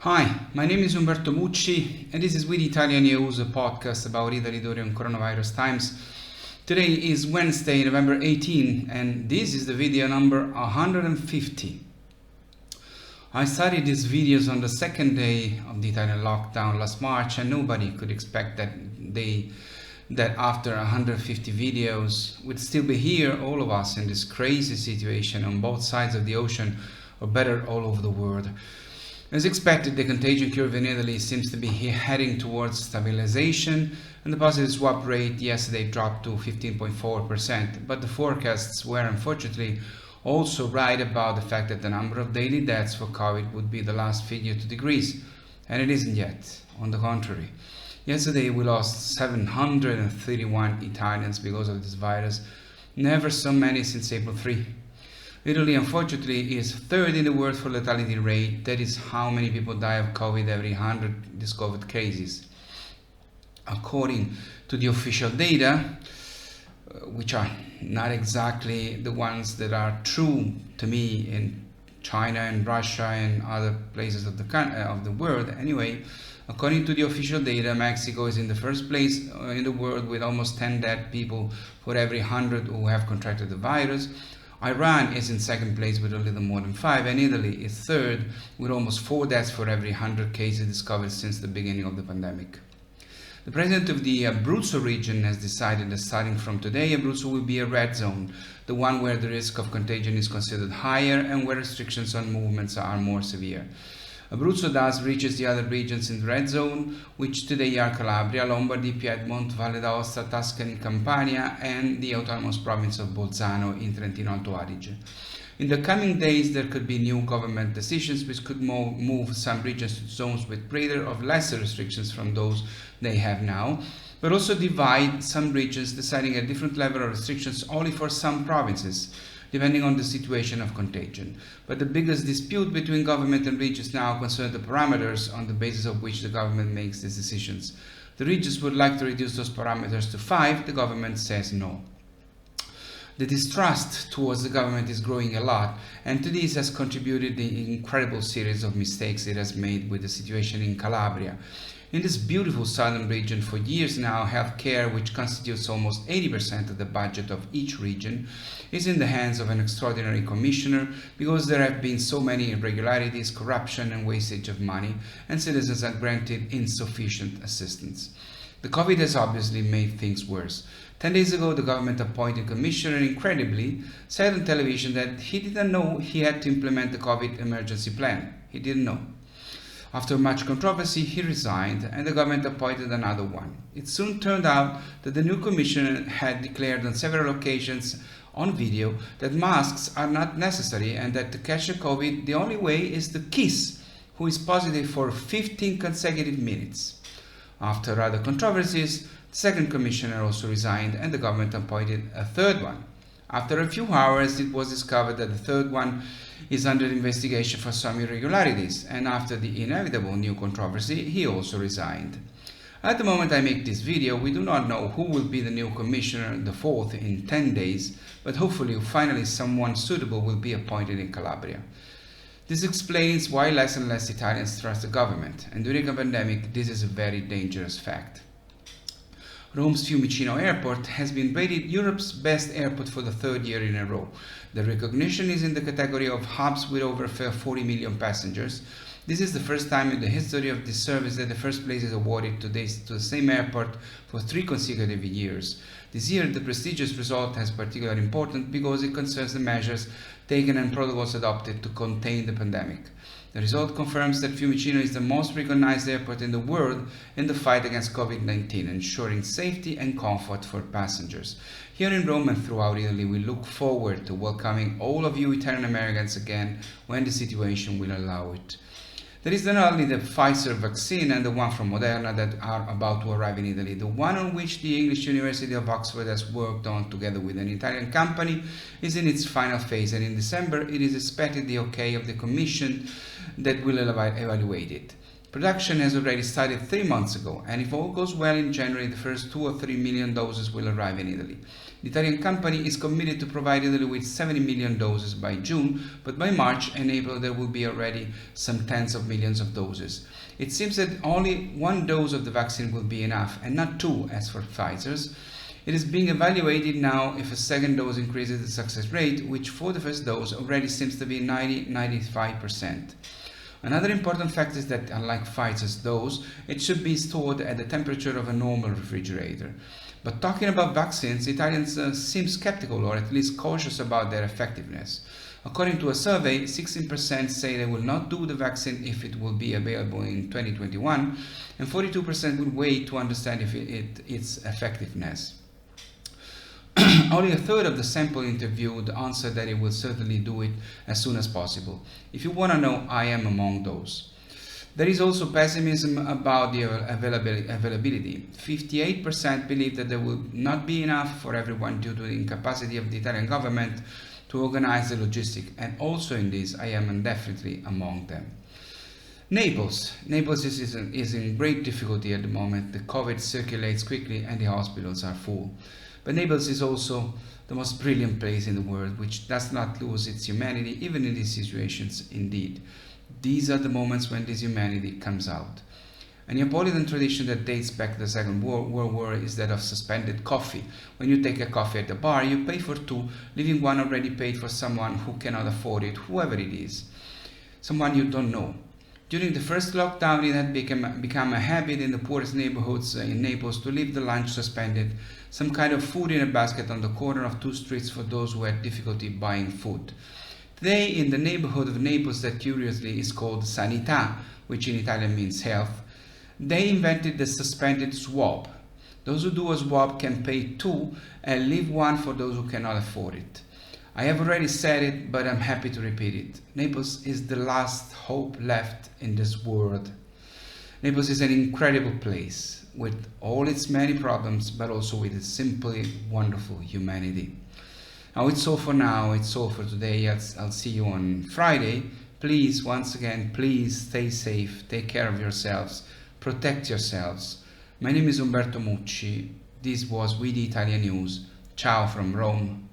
Hi, my name is Umberto Mucci, and this is We the ItaliaNews, a podcast about Italy during coronavirus times. Today is Wednesday, November 18, and this is the video number 150. I started these videos on the second day of the Italian lockdown last March, and nobody could expect that after 150 videos we'd still be here, all of us, in this crazy situation on both sides of the ocean, or better, all over the world. As expected, the contagion curve in Italy seems to be heading towards stabilization, and the positive swap rate yesterday dropped to 15.4%. But the forecasts were unfortunately also right about the fact that the number of daily deaths for COVID would be the last figure to decrease, and it isn't yet. On the contrary, yesterday we lost 731 Italians because of this virus, never so many since April 3. Italy, unfortunately, is third in the world for lethality rate. That is how many people die of COVID every 100 discovered cases. According to the official data, which are not exactly the ones that are true to me in China and Russia and other places of the world. Anyway, according to the official data, Mexico is in the first place in the world with almost 10 dead people for every 100 who have contracted the virus. Iran is in second place with a little more than 5, and Italy is third with almost 4 deaths for every 100 cases discovered since the beginning of the pandemic. The president of the Abruzzo region has decided that starting from today, Abruzzo will be a red zone, the one where the risk of contagion is considered higher and where restrictions on movements are more severe. Abruzzo thus reaches the other regions in the red zone, which today are Calabria, Lombardy, Piedmont, Valle d'Aosta, Tuscany, Campania, and the autonomous province of Bolzano in Trentino Alto Adige. In the coming days, there could be new government decisions which could move some regions to zones with greater or lesser restrictions from those they have now, but also divide some regions, deciding a different level of restrictions only for some provinces, depending on the situation of contagion. But the biggest dispute between government and regions now concerns the parameters on the basis of which the government makes these decisions. The regions would like to reduce those parameters to 5, the government says no. The distrust towards the government is growing a lot, and to this has contributed the incredible series of mistakes it has made with the situation in Calabria. In this beautiful southern region, for years now, healthcare, which constitutes almost 80% of the budget of each region, is in the hands of an extraordinary commissioner because there have been so many irregularities, corruption, and wastage of money, and citizens are granted insufficient assistance. The COVID has obviously made things worse. 10 days ago, the government-appointed commissioner incredibly said on television that he didn't know he had to implement the COVID emergency plan. He didn't know. After much controversy, he resigned and the government appointed another one. It soon turned out that the new commissioner had declared on several occasions on video that masks are not necessary and that to catch the COVID, the only way is to kiss who is positive for 15 consecutive minutes. After other controversies, the second commissioner also resigned and the government appointed a third one. After a few hours, it was discovered that the third one is under investigation for some irregularities, and after the inevitable new controversy, he also resigned. At the moment I make this video, we do not know who will be the new commissioner, the fourth, in 10 days, but hopefully finally someone suitable will be appointed in Calabria. This explains why less and less Italians trust the government, and during a pandemic this is a very dangerous fact. Rome's Fiumicino Airport has been rated Europe's best airport for the third year in a row. The recognition is in the category of hubs with over 40 million passengers. This is the first time in the history of this service that the first place is awarded to the same airport for 3 consecutive years. This year, the prestigious result has particular importance because it concerns the measures taken and protocols adopted to contain the pandemic. The result confirms that Fiumicino is the most recognized airport in the world in the fight against COVID-19, ensuring safety and comfort for passengers. Here in Rome and throughout Italy, we look forward to welcoming all of you Italian Americans again when the situation will allow it. There is not only the Pfizer vaccine and the one from Moderna that are about to arrive in Italy. The one on which the English University of Oxford has worked on together with an Italian company is in its final phase, and in December it is expected the okay of the Commission that will evaluate it. Production has already started 3 months ago, and if all goes well in January, the first 2 or 3 million doses will arrive in Italy. The Italian company is committed to provide Italy with 70 million doses by June, but by March and April there will be already some tens of millions of doses. It seems that only one dose of the vaccine will be enough, and not two as for Pfizer's. It is being evaluated now if a second dose increases the success rate, which for the first dose already seems to be 90-95%. Another important fact is that, unlike Pfizer's dose, it should be stored at the temperature of a normal refrigerator. But talking about vaccines, Italians seem skeptical or at least cautious about their effectiveness. According to a survey, 16% say they will not do the vaccine if it will be available in 2021, and 42% will wait to understand its effectiveness. Only a third of the sample interviewed answered that it will certainly do it as soon as possible. If you want to know, I am among those. There is also pessimism about the availability. 58% believe that there will not be enough for everyone due to the incapacity of the Italian government to organize the logistics, and also in this I am definitely among them. Naples is in great difficulty at the moment. The COVID circulates quickly and the hospitals are full. But Naples is also the most brilliant place in the world, which does not lose its humanity even in these situations. Indeed, these are the moments when this humanity comes out. A Neapolitan tradition that dates back to the Second World War is that of suspended coffee. When you take a coffee at the bar, you pay for two, leaving one already paid for someone who cannot afford it, whoever it is, someone you don't know. During the first lockdown, it had become a habit in the poorest neighborhoods in Naples to leave the lunch suspended, some kind of food in a basket on the corner of two streets for those who had difficulty buying food. Today, in the neighborhood of Naples that curiously is called Sanità, which in Italian means health, they invented the suspended swab. Those who do a swab can pay two and leave one for those who cannot afford it. I have already said it, but I'm happy to repeat it. Naples is the last hope left in this world. Naples is an incredible place with all its many problems, but also with its simply wonderful humanity. Now it's all for now, it's all for today. I'll see you on Friday. Please, once again, please stay safe, take care of yourselves, protect yourselves. My name is Umberto Mucci. This was We the ItaliaNews. Ciao from Rome.